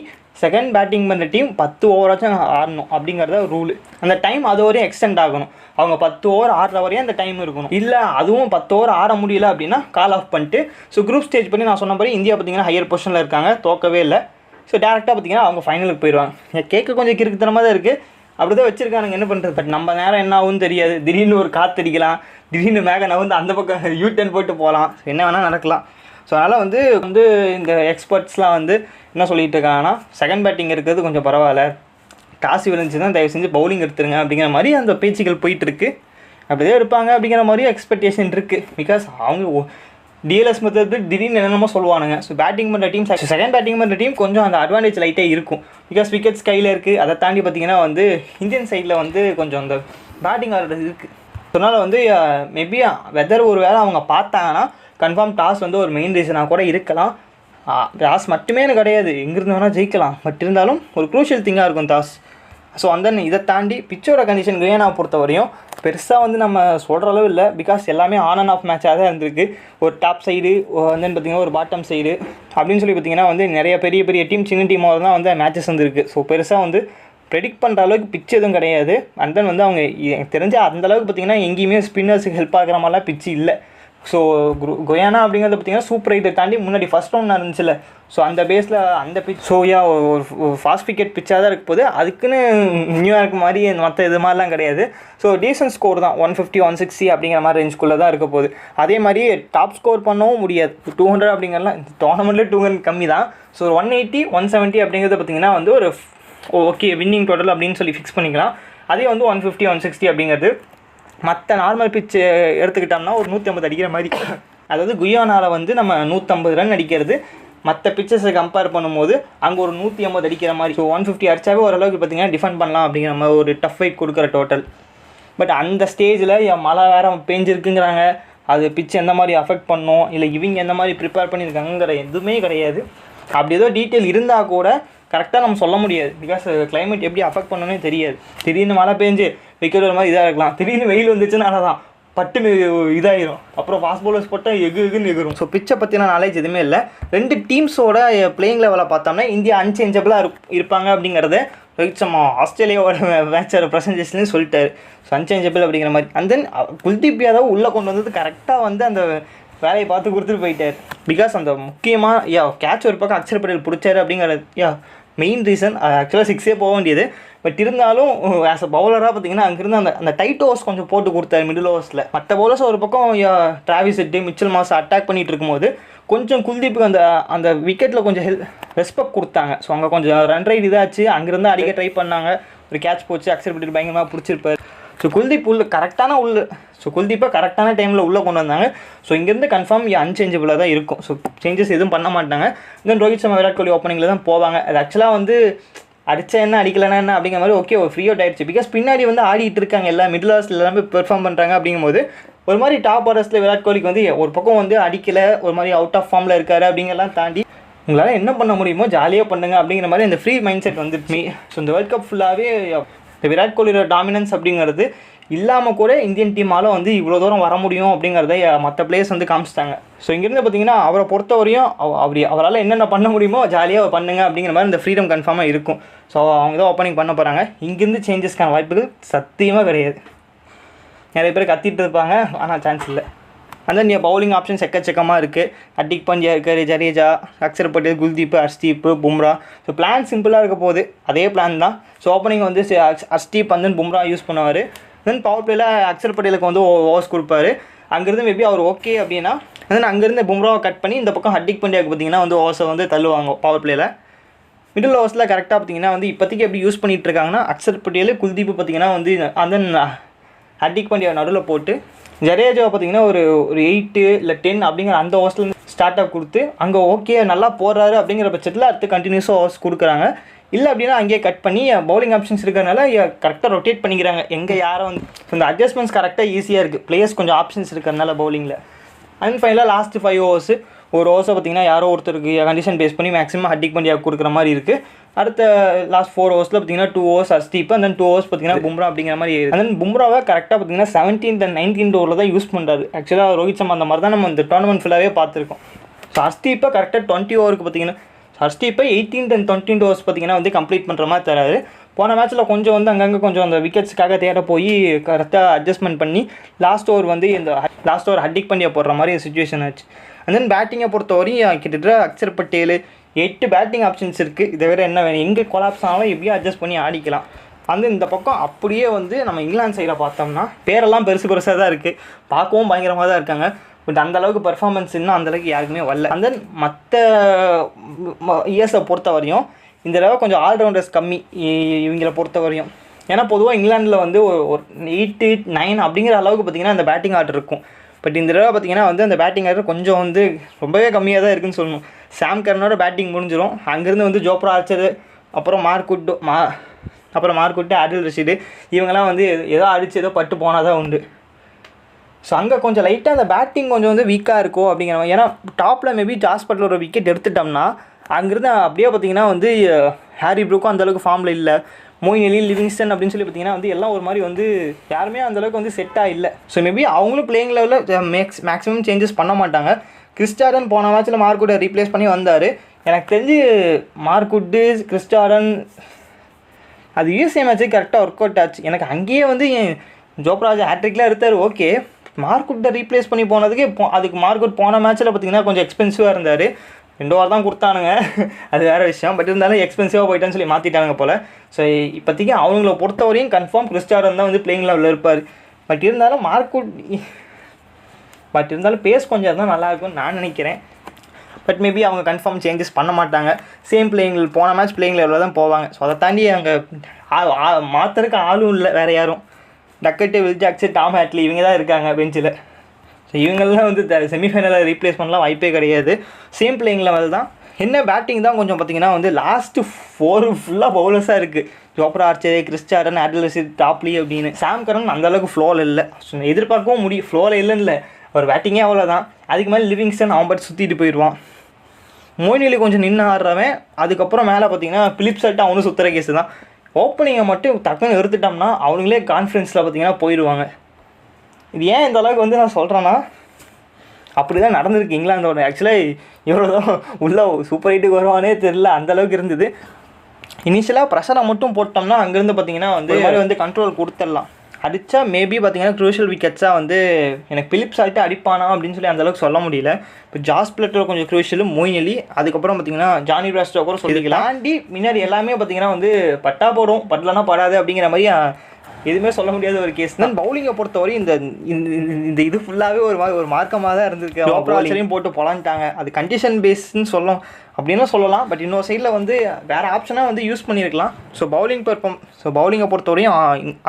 செகண்ட் பேட்டிங் பண்ணுற டீம் 10 ஓவராச்சும் ஆடணும் அப்படிங்கிறத ரூல். அந்த டைம் அது வரையும் எக்ஸ்டெண்ட் ஆகணும். அவங்க 10 ஓவர் ஆடுற வரையும் அந்த டைம் இருக்கணும். இல்லை அதுவும் 10 ஓவர் ஆட முடியல அப்படின்னா கால் ஆஃப் பண்ணிட்டு. ஸோ குரூப் ஸ்டேஜ் பண்ணி நான் சொன்னபடி இந்தியா பார்த்திங்கன்னா ஹையர் பொசிஷனில் இருக்காங்க, தோக்கவே இல்லை. ஸோ டேரெக்டாக பார்த்திங்கன்னா அவங்க ஃபைனலுக்கு போயிடுவாங்க. கேட்க கொஞ்சம் கிறுக்குத்தனமாக தான் இருக்குது, அப்படி தான் வச்சுருக்கானுங்க, என்ன பண்ணுறது. பட் நம்ம நேரம் என்ன ஆகும்னு தெரியாது. திடீர்னு ஒரு காற்றடிக்கலாம், திடீர்னு மேக நகர்ந்து அந்த பக்கம் யூ-டர்ன் போட்டு போகலாம், என்ன வேணால் நடக்கலாம். ஸோ அதனால் வந்து இந்த எக்ஸ்பர்ட்ஸ்லாம் வந்து என்ன சொல்லிகிட்டு இருக்காங்கன்னா செகண்ட் பேட்டிங் இருக்கிறது கொஞ்சம் பரவாயில்ல, டாஸ் விழுந்துச்சு தான் தயவு செஞ்சு பவுலிங் எடுத்துருங்க அப்படிங்கிற மாதிரி அந்த பேச்சுக்கள் போயிட்டுருக்கு. அப்படியே இருப்பாங்க அப்படிங்கிற மாதிரி எக்ஸ்பெக்டேஷன் இருக்குது. பிகாஸ் அவங்க டிஎல்எஸ் மெத்தட் திடீர்னு என்னென்னமோ சொல்லுவானுங்க. ஸோ பேட்டிங் பண்ணுற டீம் செகண்ட் பேட்டிங் பண்ணுற டீம் கொஞ்சம் அந்த அட்வான்டேஜ் லைட்டாக இருக்கும். பிகாஸ் விக்கெட்ஸ் கையில் இருக்குது. அதை தாண்டி பார்த்திங்கன்னா வந்து இந்தியன் சைடில் வந்து கொஞ்சம் அந்த பேட்டிங் ஆடுறது இருக்குது. அதனால் வந்து மேபி வெதர் ஒரு வேளை அவங்க பார்த்தாங்கன்னா கன்ஃபார்ம் டாஸ் வந்து ஒரு மெயின் ரீசனாக கூட இருக்கலாம். டாஸ் மட்டுமே கிடையாது, எங்கேருந்து வேணால் ஜெயிக்கலாம். பட் இருந்தாலும் ஒரு க்ரூஷியல் திங்காக இருக்கும் டாஸ். ஸோ அந்த இதை தாண்டி பிச்சோட கண்டிஷன் கெயினாக பொறுத்த வரையும் பெருசாக வந்து நம்ம சொல்கிற அளவு இல்லை. பிகாஸ் எல்லாமே ஆன் அண்ட் ஆஃப் மேட்சாக தான் இருந்திருக்கு. ஒரு டாப் சைடு வந்து பார்த்திங்கன்னா ஒரு பாட்டம் சைடு அப்படின்னு சொல்லி பார்த்திங்கன்னா வந்து நிறைய பெரிய பெரிய டீம் சின்ன டீமாக தான் வந்து மேட்சஸ் வந்துருக்கு. ஸோ பெருசாக வந்து ப்ரெடிக்ட் பண்ணுற அளவுக்கு பிச் எதுவும் கிடையாது. அண்ட் தென் வந்து அவங்க எனக்கு தெரிஞ்ச அந்தளவுக்கு பார்த்திங்கன்னா எங்கேயுமே ஸ்பின்னர்ஸுக்கு ஹெல்ப் ஆகிற மாதிரிலாம் பிச்சு இல்லை. ஸோ கொயானா அப்படிங்கிறது பார்த்திங்கன்னா சூப்பர் ரைட்டை தாண்டி முன்னாடி ஃபஸ்ட் ரவுண்ட் இருந்துச்சுல்ல, ஸோ அந்த பேஸில் அந்த பிச் ஸோயா ஒரு ஃபாஸ்ட் விக்கெட் பிச்சாக தான் இருக்க போகுது. அதுக்குன்னு நியூயார்க் மாதிரி மற்ற இது மாதிரிலாம் கிடையாது. ஸோ டீசன்ட் ஸ்கோர் தான், 150 160 அப்படிங்கிற மாதிரி ரேஞ்சுக்குள்ளே தான் இருக்க போகுது. அதே மாதிரி டாப் ஸ்கோர் பண்ணவும் முடியாது. 200 அப்படிங்கிறலாம் டோர்னமெண்ட்டில் 200 கம்மி தான். ஸோ 180 170 அப்படிங்கிறது பார்த்திங்கன்னா வந்து ஒரு ஓகே வின்னிங் டோட்டல் அப்படின்னு சொல்லி ஃபிக்ஸ் பண்ணிக்கலாம். அதே வந்து 150 160 அப்படிங்கிறது மற்ற நார்மல் பிச் எடுத்துக்கிட்டோம்னா ஒரு 150 அடிக்கிற மாதிரி. அதாவது குயானாவில் வந்து நம்ம 150 ரன் அடிக்கிறது, மற்ற பிச்சஸை கம்பேர் பண்ணும்போது அங்கே ஒரு 150 அடிக்கிற மாதிரி. ஸோ 150 அடித்தாவே ஓரளவுக்கு பார்த்திங்கன்னா டிஃபெண்ட் பண்ணலாம் அப்படிங்கிற மாதிரி ஒரு டஃப் ஃபைட் கொடுக்குற டோட்டல். பட் அந்த ஸ்டேஜில் மழை வேறு பெஞ்சிருக்குங்கிறாங்க, அது பிச் எந்த மாதிரி அஃபெக்ட் பண்ணும், இல்லை இவங்க எந்த மாதிரி ப்ரிப்பேர் பண்ணியிருக்காங்கிற எதுவுமே கிடையாது. அப்படி ஏதோ டீட்டெயில் இருந்தால் கூட கரெக்டாக நம்ம சொல்ல முடியாது. பிகாஸ் கிளைமேட் எப்படி அஃபெக்ட் பண்ணணும்னே தெரியாது. திடீர்னு மழை பெஞ்சு விக்கெட் ஒரு மாதிரி இதாக இருக்கலாம், திடீர்னு வெயில் வந்துச்சுனால தான் பட்டுன்னு இதாகிடும். அப்புறம் ஃபாஸ்ட் பவுலர்ஸ் போட்டால் எகுன்னு எகுரும். ஸோ பிச்சை பற்றின நாலேஜ் எதுவுமே இல்லை. 2 டீம்ஸோட பிளேயிங் லெவலில் பார்த்தோம்னா இந்தியா அன்சேஞ்சபிளாக இருப்பாங்க அப்படிங்கிறத ரோஹித் சர்மா ஆஸ்திரேலியாவோட மேட்சோட ப்ரெசன்டேஷன்லேயும் சொல்லிட்டாரு. ஸோ அன்சேஞ்சபிள் அப்படிங்கிற மாதிரி. அண்ட் தென் குல்தீப் யாதவ் உள்ளே கொண்டு வந்தது கரெக்டாக வந்து அந்த வேலையை பார்த்து கொடுத்துட்டு போயிட்டார். பிகாஸ் அந்த முக்கியமாக கேட்ச் ஒரு பக்கம் அக்ஷர் பட்டேல் பிடிச்சாரு அப்படிங்கிறது மெயின் ரீசன். ஆக்சுவலாக 6 போக வேண்டியது. பட் இருந்தாலும் ஆஸ் அ பவுலராக பார்த்தீங்கன்னா அங்கேருந்து அந்த டைட் ஓவர்ஸ் கொஞ்சம் போட்டு கொடுத்தாரு மிடில் ஓவர்ஸில். மற்ற பவுலர்ஸ் ஒரு பக்கம் Travis head Mitchell mass attack பண்ணிகிட்டு இருக்கும்போது கொஞ்சம் குல்தீப்புக்கு அந்த விக்கெட்டில் கொஞ்சம் ரெஸ்பெக்ட் கொடுத்தாங்க. ஸோ அங்கே கொஞ்சம் ரன் ரைட் இதாச்சு, அங்கேருந்து அடிக்க ட்ரை பண்ணாங்க, ஒரு கேட்ச் போச்சு, அக்ஷர் பட்டேல் பயங்கரமாக பிடிச்சிருப்பார். ஸோ குல்தீப் குல்தீப்பை கரெக்டான டைமில் உள்ளே கொண்டு வந்தாங்க. ஸோ இங்கேருந்து கன்ஃபார்ம் அன்சேஞ்சபிளாக தான் இருக்கும். ஸோ சேஞ்சஸ் எதுவும் பண்ண மாட்டாங்க. தென் ரோஹித் சர்மா விராட் கோலி ஓப்பனிங்கில் தான் போவாங்க. அது ஆக்சுவலாக வந்து அடித்தா என்ன அடிக்கலன்னா என்ன அப்படிங்கிற மாதிரி ஓகே ஒரு ஃப்ரீ அவுட் ஆகிடுச்சு. பிகாஸ் பின்னாடி வந்து ஆடிட்டு இருக்காங்க, எல்லாம் மிடில் ஆர்ஸில் எல்லாமே பெர்ஃபார்ம் பண்ணுறாங்க. அப்படிங்கும்போது ஒரு மாதிரி டாப் ஆர்டர்ஸில் விராட் கோலிக்கு வந்து ஒரு பக்கம் வந்து அடிக்கலை, ஒரு மாதிரி அவுட் ஆஃப் ஃபார்மில் இருக்காரு அப்படிங்கிறலாம் தாண்டி உங்களால் என்ன பண்ண முடியுமோ ஜாலியாக பண்ணுங்க அப்படிங்கிற மாதிரி அந்த ஃப்ரீ மைண்ட் செட் வந்துட்டு. ஸோ இந்த வேர்ல்ட் கப் ஃபுல்லாகவே இந்த விராட் கோலியோட டாமினன்ஸ் அப்படிங்கிறது இல்லாமல் கூட இந்தியன் டீமால் வந்து இவ்வளோ தூரம் வர முடியும் அப்படிங்கிறத மற்ற பிளேயர்ஸ் வந்து காமிச்சிட்டாங்க. ஸோ இங்கேருந்து பார்த்தீங்கன்னா அவரை பொறுத்தவரையும் அவரால் என்னென்ன பண்ண முடியுமோ ஜாலியாக பண்ணுங்க அப்படிங்கிற மாதிரி இந்த ஃப்ரீடம் கன்ஃபார்மாக இருக்கும். ஸோ அவங்க தான் ஓப்பனிங் பண்ண போகிறாங்க. இங்கேருந்து சேஞ்சஸ்க்கான வாய்ப்புகள் சத்தியமாக கிடையாது. நிறைய பேர் கத்திட்டு இருப்பாங்க, ஆனால் சான்ஸ் இல்லை. அந்த நீ பவுலிங் ஆப்ஷன்ஸ் எக்கச்சக்கமாக இருக்குது. ஹர்திக் பாண்டியா இருக்கார், ஜடேஜா, அக்ஷர் பட்டேல், குல்தீப், ஹர்ஷ்தீப், பும்ரா. ஸோ பிளான் சிம்பிளாக இருக்க போகுது, அதே பிளான் தான். ஸோ ஓப்பனிங் வந்து ஹர்ஷ்தீப் வந்து பும்ரா யூஸ் பண்ணுவார். தென் பவர் பிளேயில் அக்ஷர் பட்டேலுக்கு வந்து ஓவர்ஸ் கொடுப்பாரு. அங்கேருந்து மேபி அவர் ஓகே அப்படின்னா தென் அங்கேருந்து பும்ராவை கட் பண்ணி இந்த பக்கம் ஹர்திக் பாண்டியாவுக்கு பார்த்தீங்கன்னா வந்து ஓவர்ஸை வந்து தள்ளுவாங்க பவர் பிளேயில். மிடில் ஓவர்ஸில் கரெக்டாக பார்த்தீங்கன்னா வந்து இப்போதைக்கு எப்படி யூஸ் பண்ணிகிட்டு இருக்காங்கன்னா அக்ஷர் பட்டேல், குல்தீப் பார்த்தீங்கன்னா வந்து தென் ஹர்திக் பாண்டியா நடுவில் போட்டு ஜடேஜாவை பார்த்தீங்கன்னா ஒரு 8 இல்லை 10 அப்படிங்கிற அந்த ஓவர்ஸில் ஸ்டார்ட் அப் கொடுத்து அங்கே ஓகே நல்லா போடுறாரு அப்படிங்கிற பட்சத்தில் அடுத்து கண்டினியூஸாக ஓவர்ஸ் கொடுக்குறாங்க. இல்லை அப்படின்னா அங்கேயே கட் பண்ணி பவுலிங் ஆப்ஷன்ஸ் இருக்கிறதுனால கரெக்டாக ரொட்டேட் பண்ணிக்கிறாங்க. எங்கே யாரை வந்து இந்த அட்ஜஸ்ட்மெண்ட்ஸ் கரெக்டாக ஈஸியாக இருக்குது. பிளேயர்ஸ் கொஞ்சம் ஆப்ஷன்ஸ் இருக்கிறதுனால பவுலிங்கில். அண்ட் ஃபைனலாக லாஸ்ட் 5 ஓவர்ஸ் ஒரு ஓவர்ஸை பார்த்தீங்கன்னா யாரோ ஒருத்தருக்கு கண்டிஷன் பேஸ் பண்ணி மேக்ஸிமம் ஹர்திக் பாண்டியாவுக்கு கொடுக்குற மாதிரி இருக்குது. அடுத்த லாஸ்ட் 4 ஓவர்ஸில் பார்த்தீங்கன்னா 2 overs Harshdeep, and then 2 overs பார்த்தீங்கன்னா பும்ரா அப்படிங்கிற மாதிரி. அண்ட் தென் பும்ராவை கரெக்டாக பார்த்தீங்கன்னா 17th and 19th ஓவரில் தான் யூஸ் பண்ணுறாரு. ஆக்சுவலாக ரோஹித் சர்மா அந்த மாதிரி தான் நம்ம இந்த டோர்னமெண்ட் ஃபுல்லாகவே பார்த்துருக்கோம். ஸோ ஹர்ஷ்தீப்பை கரெக்டாக 20 ஓவருக்கு பார்த்தீங்கன்னா ஹர்ஷ்தீப்பை 18th and 20th ஓவர்ஸ் பார்த்தீங்கன்னா வந்து கம்ப்ளீட் பண்ணுற மாதிரி தராரு. போன மேட்ச்சில் கொஞ்சம் வந்து அங்கங்கே கொஞ்சம் அந்த விக்கெட்ஸுக்காக தேட போய் கரெக்டாக அட்ஜஸ்ட்மெண்ட் பண்ணி லாஸ்ட் ஓவர் வந்து இந்த லாஸ்ட் ஓவர் ஹர்திக் பாண்டியா போடுற மாதிரி சுச்சுவேஷன் ஆச்சு. அண்ட் தென் பேட்டிங்கை பொறுத்தவரையும் கிட்டத்தட்ட அக்ஷர் பட்டேல் 8 பேட்டிங் ஆப்ஷன்ஸ் இருக்குது. இதை வேறு என்ன வேணும், எங்கே கொலாப்ஸ் ஆனாலும் எப்படியும் அட்ஜஸ்ட் பண்ணி ஆடிக்கலாம். வந்து இந்த பக்கம் அப்படியே வந்து நம்ம இங்கிலாந்து சைடில் பார்த்தோம்னா பேரெல்லாம் பெருசாக தான் இருக்குது, பார்க்கவும் பயங்கரமாக தான் இருக்காங்க. பட் அந்தளவுக்கு பர்ஃபார்மன்ஸ் இன்னும் அந்தளவுக்கு யாருக்குமே வரல. அண்ட் தென் மற்ற இயர்ஸை பொறுத்த வரையும் இந்த தடவை கொஞ்சம் ஆல்ரவுண்டர்ஸ் கம்மி இவங்களை பொறுத்த வரையும். ஏன்னா பொதுவாக இங்கிலாண்டில் வந்து ஒரு 8 9 அப்படிங்கிற அளவுக்கு பார்த்திங்கன்னா அந்த பேட்டிங் ஆர்டர் இருக்கும். பட் இந்த தடவை பார்த்திங்கன்னா வந்து அந்த பேட்டிங் ஆர்டர் கொஞ்சம் வந்து ரொம்பவே கம்மியாக தான் இருக்குதுன்னு சொல்லணும். சாம் கர்னோட பேட்டிங் முடிஞ்சிடும். அங்கேருந்து வந்து ஜோப்ரா ஆர்ச்சர், அப்புறம் மார்க்குட்டு, ஆடில் ரஷீடு இவங்கெல்லாம் வந்து ஏதோ அடித்து ஏதோ பட்டு போனால் தான் உண்டு. ஸோ அங்கே கொஞ்சம் லைட்டாக அந்த பேட்டிங் கொஞ்சம் வந்து வீக்காக இருக்கும் அப்படிங்கிற மாதிரி. ஏன்னா டாப்பில் மேபி ஜாஸ் பட்லர் ஒரு விக்கெட் எடுத்துட்டோம்னா அங்கேருந்து அப்படியே பார்த்திங்கன்னா வந்து ஹாரி ப்ரூக்கும் அந்தளவுக்கு ஃபார்மில் இல்லை, மோயின் அலி, லிவிங்ஸ்டன் அப்படின்னு சொல்லி பார்த்திங்கன்னா வந்து எல்லாம் ஒரு மாதிரி வந்து யாருமே அந்தளவுக்கு வந்து செட்டாக இல்லை. ஸோ மேபி அவங்களும் பிளேயிங் லெவலில் மேக்ஸிமம் சேஞ்சஸ் பண்ண மாட்டாங்க. கிறிஸ் ஜார்டன் போன மேட்ச்சில் மார்க்குட்டை ரீப்ளேஸ் பண்ணி வந்தார். எனக்கு தெரிஞ்சு மார்க்குட்டு, கிறிஸ் ஜார்டன் அது யூஎஸ்ஏ மேட்ச்சு கரெக்டாக ஒர்க் அவுட் ஆச்சு. எனக்கு அங்கேயே வந்து ஜோப்ராஜ் ஹேட்ரிக்லாம் எடுத்தார், ஓகே. மார்க்குட்டை ரீப்ளேஸ் பண்ணி போனதுக்கு அதுக்கு மார்க்குட் போன மேட்ச்சில் பார்த்தீங்கன்னா கொஞ்சம் எக்ஸ்பென்சிவாக இருந்தார். 2 ஓவர் தான் கொடுத்தானுங்க, அது வேறு விஷயம். பட் இருந்தாலும் எக்ஸ்பென்சிவாக போயிட்டான்னு சொல்லி மாற்றிட்டானுங்க போல். ஸோ இப்போதைக்கு அவங்கள பொறுத்தவரையும் கன்ஃபார்ம் கிறிஸ் ஜார்டன் தான் வந்து பிளேயிங் லெவலில் இருப்பார். பட் இருந்தாலும் பேஸ் கொஞ்சம் இருந்தால் நல்லாயிருக்கும்னு நான் நினைக்கிறேன். பட் மேபி அவங்க கன்ஃபார்ம் சேஞ்சஸ் பண்ண மாட்டாங்க. சேம் போன மேட்ச் பிளேயிங் லெவலில் தான் போவாங்க. ஸோ அதை தாண்டி அங்கே மாற்றுறதுக்கு ஆளும் இல்லை வேறு யாரும். டக்கெட்டு, வில் ஜாக்ஸு, டாம் ஹேட்லி இவங்க தான் இருக்காங்க பெஞ்சில். ஸோ இவங்கெல்லாம் வந்து செமிஃபைனலில் ரீப்ளேஸ் பண்ணலாம் வாய்ப்பே கிடையாது. சேம் பிளேயிங் லெவல் தான். என்ன பேட்டிங் தான் கொஞ்சம் பார்த்திங்கன்னா வந்து லாஸ்ட்டு 4 ஃபுல்லாக பவுலர்ஸாக இருக்குது. ஜோப்ரா ஆர்ச்சர், கிறிஸ் ஜார்டன், ஆடில் ரஷீத், டாப்லி அப்படின்னு. சாம் கரன் அந்தளவுக்கு ஃப்ளோவில் இல்லை, எதிர்பார்க்கவும் முடியும். ஃப்ளோவில் இல்லைன்னு இல்லை, அவர் பேட்டிங்கே அவ்வளோதான். அதுக்கு மேலே லிவிங்ஸ்டன் அவன் பாட்டு சுற்றிட்டு போயிடுவான். மொயின் அலி கொஞ்சம் நின்று ஆடுறவன். அதுக்கப்புறம் மேலே பார்த்தீங்கன்னா பிலிப் சல்ட்டு அவனும் சுற்றுற கேஸு தான். ஓப்பனிங்கை மட்டும் டக்குன்னு எடுத்துட்டோம்னா அவனுங்களே கான்ஃபிடன்ஸில் பார்த்தீங்கன்னா போயிடுவாங்க. இது ஏன் இந்த அளவுக்கு வந்து நான் சொல்கிறேன்னா, அப்படி தான் நடந்திருக்கு இங்கிலாந்தோட. ஆக்சுவலாக இவ்வளோ தான் உள்ள சூப்பர் ஹிட்டுக்கு வருவானே தெரில, அந்தளவுக்கு இருந்தது. இனிஷியலாக ப்ரெஷரை மட்டும் போட்டோம்னா அங்கேருந்து பார்த்தீங்கன்னா வந்து மாதிரி வந்து கண்ட்ரோல் கொடுத்துடலாம். அடித்தா மேபி பார்த்தீங்கன்னா க்ரூஷியல் விக்கெட்ஸாக வந்து எனக்கு பிலிப் சால்ட்டு அடிப்பானா அப்படின்னு சொல்லி அந்தளவுக்கு சொல்ல முடியல. இப்போ ஜாஸ் பிளட்டர் கொஞ்சம் க்ரூஷியலும், மொயின் அலி, அதுக்கப்புறம் பார்த்தீங்கன்னா ஜானி பிராஸ்டோ கூட சொல்லிக்கலாம். தாண்டி முன்னாடி எல்லாமே பார்த்தீங்கன்னா வந்து பட்டா போடும், பட்டலனா படாது அப்படிங்கிற மாதிரி எதுவுமே சொல்ல முடியாத ஒரு கேஸ் தான். பவுலிங்கை பொறுத்தவரை இந்த இது ஃபுல்லாகவே ஒரு மார்க்கமாக தான் இருந்திருக்கு. ஜோப்ராச்சரையும் போட்டு பொலான்ட்டாங்க. அது கண்டிஷன் பேஸ்ன்னு சொல்லலாம் அப்படின்னு சொல்லலாம். பட் இன்னொரு சைடில் வந்து வேறு ஆப்ஷனாக வந்து யூஸ் பண்ணியிருக்கலாம். ஸோ பவுலிங்கை பொறுத்தவரையும்